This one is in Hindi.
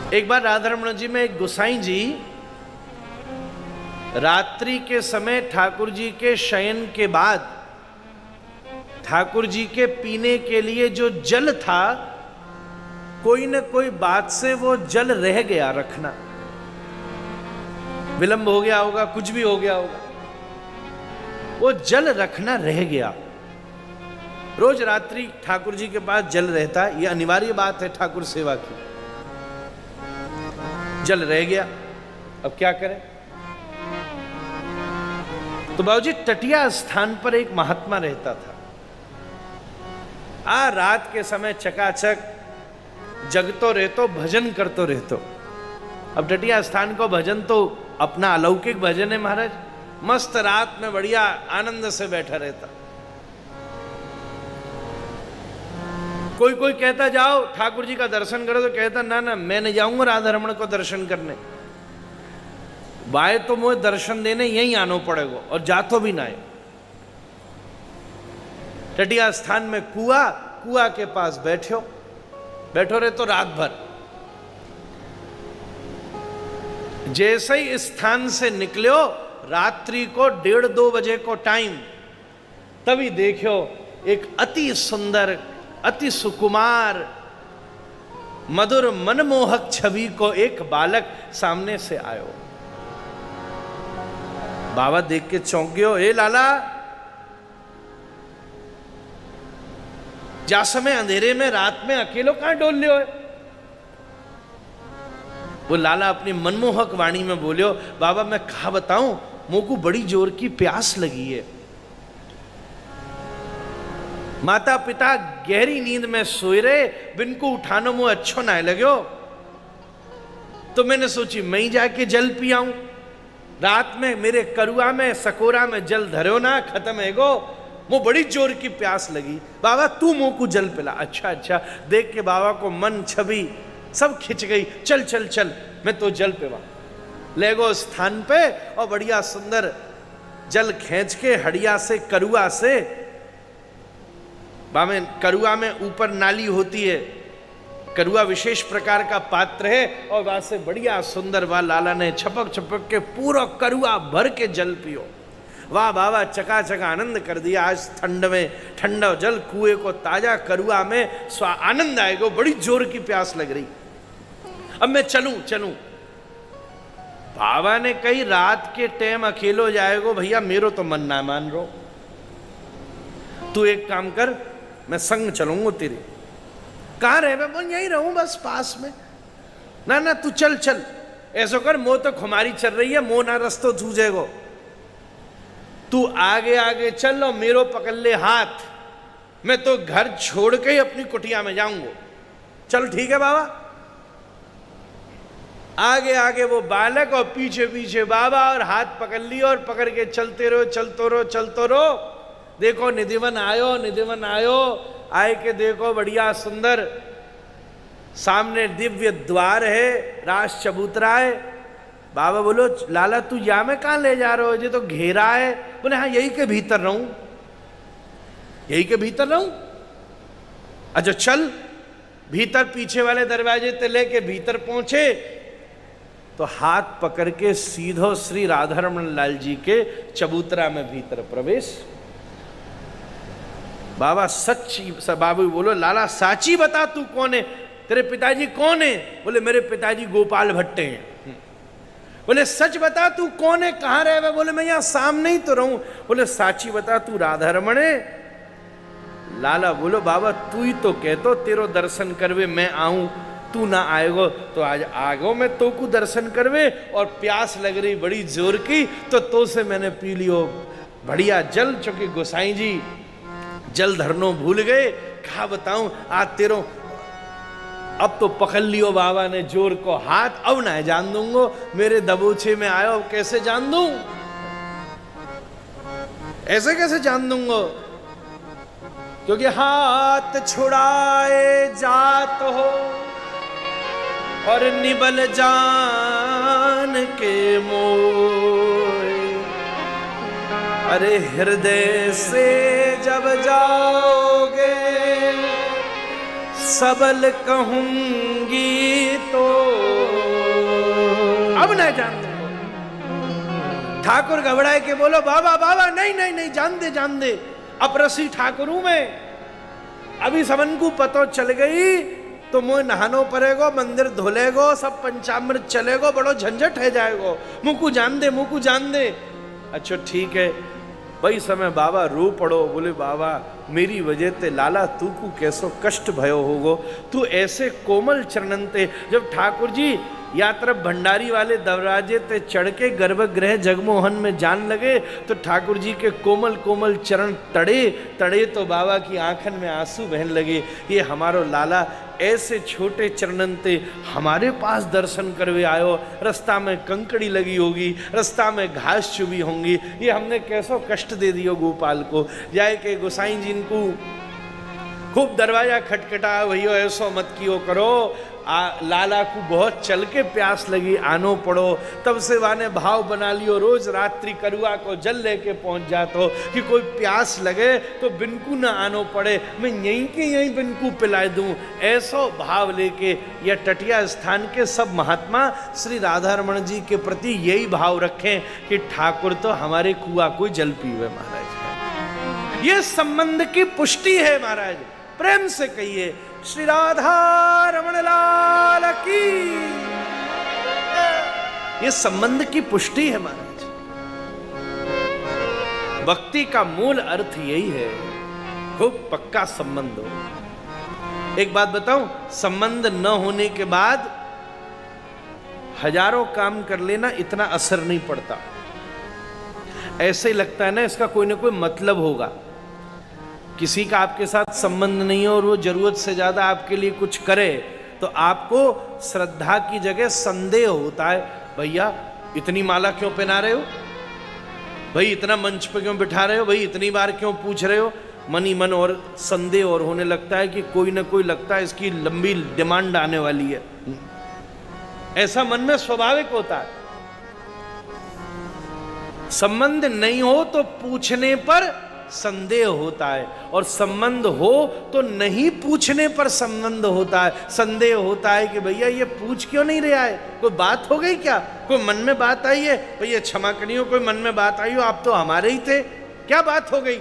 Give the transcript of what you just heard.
एक बार राधारमण जी में एक गोसाई जी रात्रि के समय ठाकुर जी के शयन के बाद ठाकुर जी के पीने के लिए जो जल था, कोई न कोई बात से वो जल रह गया रखना, विलंब हो गया होगा, कुछ भी हो गया होगा, वो जल रखना रह गया। रोज रात्रि ठाकुर जी के पास जल रहता है, यह अनिवार्य बात है ठाकुर सेवा की। जल रह गया, अब क्या करें? तो बाबूजी तटिया स्थान पर एक महात्मा रहता था। रात के समय चकाचक जगतो रहतो, भजन करतो रहतो। अब तटिया स्थान को भजन तो अपना अलौकिक भजन है महाराज, मस्त रात में बढ़िया आनंद से बैठा रहता। कोई कोई कहता जाओ ठाकुर जी का दर्शन करो, तो कहता ना ना मैं नहीं जाऊंगा राधारमण को दर्शन करने, बाय तो मुझे दर्शन देने यहीं आना पड़ेगा, और जातो भी ना है। तटिया स्थान में कुआ के पास बैठो रहे तो रात भर। जैसे ही इस स्थान से निकलो, रात्रि को 1:30-2 बजे को टाइम, तभी देखो एक अति सुंदर, अति सुकुमार, मधुर मनमोहक छवि को एक बालक सामने से आयो। बाबा देख के चौंक गयो, ए लाला, जा समय अंधेरे में रात में अकेलो कहां डोल लियो है? वो लाला अपनी मनमोहक वाणी में बोलियो, बाबा मैं कहा बताऊं, मुझको बड़ी जोर की प्यास लगी है। माता पिता गहरी नींद में सोए रहे, बिन को उठानो मुझे अच्छो ना लग्यो, तो मैंने सोची मैं ही जाके जल पी आऊं। रात में मेरे करुआ में सकोरा में जल धरो ना, खत्म है गो, मुझे बड़ी जोर की प्यास लगी, बाबा तू मुंह को जल पिला। अच्छा अच्छा, देख के बाबा को मन छवि सब खिंच गई, चल चल चल मैं तो जल पिवा। ले गो स्थान पे और बढ़िया सुंदर जल खींच के हड़िया से, करुआ से, बामे करुआ में ऊपर नाली होती है, करुआ विशेष प्रकार का पात्र है, और वहां से बढ़िया सुंदर वाह लाला ने छपक छपक के पूरा करुआ भर के जल पियो। वाह बाबा चकाचक आनंद कर दिया। आज ठंड में ठंडा जल, कुएं को ताजा, करुआ में आनंद आएगा, बड़ी जोर की प्यास लग रही, अब मैं चलूं। बाबा ने कही रात के टाइम अकेलो जाएगो, भैया मेरो तो मन ना मान रो, तू एक काम कर, मैं संग चलूंगा तेरे। कहाँ रहे? मैं यहीं रहूं बस पास में। ना ना तू चल चल, ऐसा कर, मोह तो खुमारी चल रही है, मोह ना रस्तो जूझेगो, तू आगे आगे चल लो, मेरो पकड़ ले हाथ, मैं तो घर छोड़ के ही अपनी कुटिया में जाऊंगा। चल ठीक है बाबा। आगे आगे वो बालक और पीछे पीछे बाबा, और हाथ पकड़ लिया और पकड़ के चलते रहो। देखो निधिवन आयो, आए के देखो बढ़िया सुंदर सामने दिव्य द्वार है, रास चबूतरा है। बाबा बोलो लाला तू या में कहां ले जा रहे हो, ये तो घेरा है। बोले हाँ यही के भीतर रहूं। अच्छा चल भीतर, पीछे वाले दरवाजे ते लेके भीतर पहुंचे तो हाथ पकड़ के सीधो श्री राधारमण लाल जी के चबूतरा में भीतर प्रवेश। बाबा सच्ची, बाबू बोलो लाला साची बता तू कौन है, तेरे पिताजी कौन है? बोले मेरे पिताजी गोपाल भट्टे हैं। बोले सच बता तू कौन है, कहाँ रहे? बोले मैं यहाँ सामने ही तो रहूं। बोले साची बता तू राधारमण है? लाला बोलो बाबा तू ही तो कहतो तेरो दर्शन करवे मैं आऊं, तू ना आएगो तो आज आगो मैं तो को दर्शन करवे, और प्यास लग रही बड़ी जोर की, तो से मैंने पी लियो बढ़िया जल। चूंकि गोसाई जी जल धरनो भूल गए, कहा बताऊं आज तेरो, अब तो पकड़ लियो बाबा ने जोर को हाथ, अब ना जान दूंगो, मेरे दबोचे में आयो, अब कैसे जान दूं, ऐसे कैसे जान दूंगो, क्योंकि हाथ छुड़ाए जात हो और निबल जान के मोए, अरे हृदय से जब जाओगे सबल कहूंगी तो अब न जान दे। ठाकुर घबराए के बोलो बाबा बाबा नहीं नहीं नहीं जान दे अपरसी ठाकुर हूं मैं। अभी समन को पतो चल गई तो मुँह नहानो पड़ेगो, मंदिर धोलेगो, सब पंचामृत चलेगो, बड़ो झंझट है जाएगो। मुँह को जान दे। अच्छा ठीक है। वही समय बाबा रो पड़ो, बोले बाबा मेरी वजह ते लाला तू को कैसो कष्ट भयो होगो, तू ऐसे कोमल चरणन ते। जब ठाकुर जी या तरफ भंडारी वाले दरवाजे ते चढ़ के गर्भगृह जगमोहन में जान लगे तो ठाकुर जी के कोमल कोमल चरण तड़े तो बाबा की आंखन में आंसू बहन लगे। ये हमारो लाला ऐसे छोटे चरणन ते हमारे पास दर्शन करवे आयो। रास्ता में कंकड़ी लगी होगी, रास्ता में घास चुभी होंगी, ये हमने कैसो कष्ट दे दियो गोपाल को। जाए के गोसाई जी को खूब दरवाजा खटखटा, भैया ऐसो मत कियो करो। लाला को बहुत चल के प्यास लगी, आनो पड़ो। तब से वाने भाव बना लियो, रोज रात्रि करुआ को जल लेके पहुंच जातो कि कोई प्यास लगे तो बिनको ना आनो पड़े, मैं यहीं के यहीं बिनको पिला दूं। ऐसो भाव लेके या टटिया स्थान के सब महात्मा श्री राधा रमण जी के प्रति यही भाव रखें कि ठाकुर तो हमारे कुआ कोई जल पीवे महाराज। ये संबंध की पुष्टि है महाराज, प्रेम से कहिए श्री राधा रमण लाल की। ये संबंध की पुष्टि है महाराज। भक्ति का मूल अर्थ यही है, खूब पक्का संबंध हो। एक बात बताऊं, संबंध न होने के बाद हजारों काम कर लेना इतना असर नहीं पड़ता। ऐसे ही लगता है ना इसका कोई ना कोई मतलब होगा। किसी का आपके साथ संबंध नहीं हो और वो जरूरत से ज्यादा आपके लिए कुछ करे तो आपको श्रद्धा की जगह संदेह होता है, भैया इतनी माला क्यों पहना रहे हो, भाई इतना मंच पे क्यों बिठा रहे हो, भाई इतनी बार क्यों पूछ रहे हो। मन ही मन और संदेह और होने लगता है कि कोई ना कोई लगता है इसकी लंबी डिमांड आने वाली है। ऐसा मन में स्वाभाविक होता है। संबंध नहीं हो तो पूछने पर संदेह होता है, और संबंध हो तो नहीं पूछने पर संबंध होता है, संदेह होता है कि भैया ये पूछ क्यों नहीं रहा है, कोई बात हो गई क्या, कोई मन में बात आई है, भैया क्षमा करियो कोई मन में बात आई हो, आप तो हमारे ही थे, क्या बात हो गई।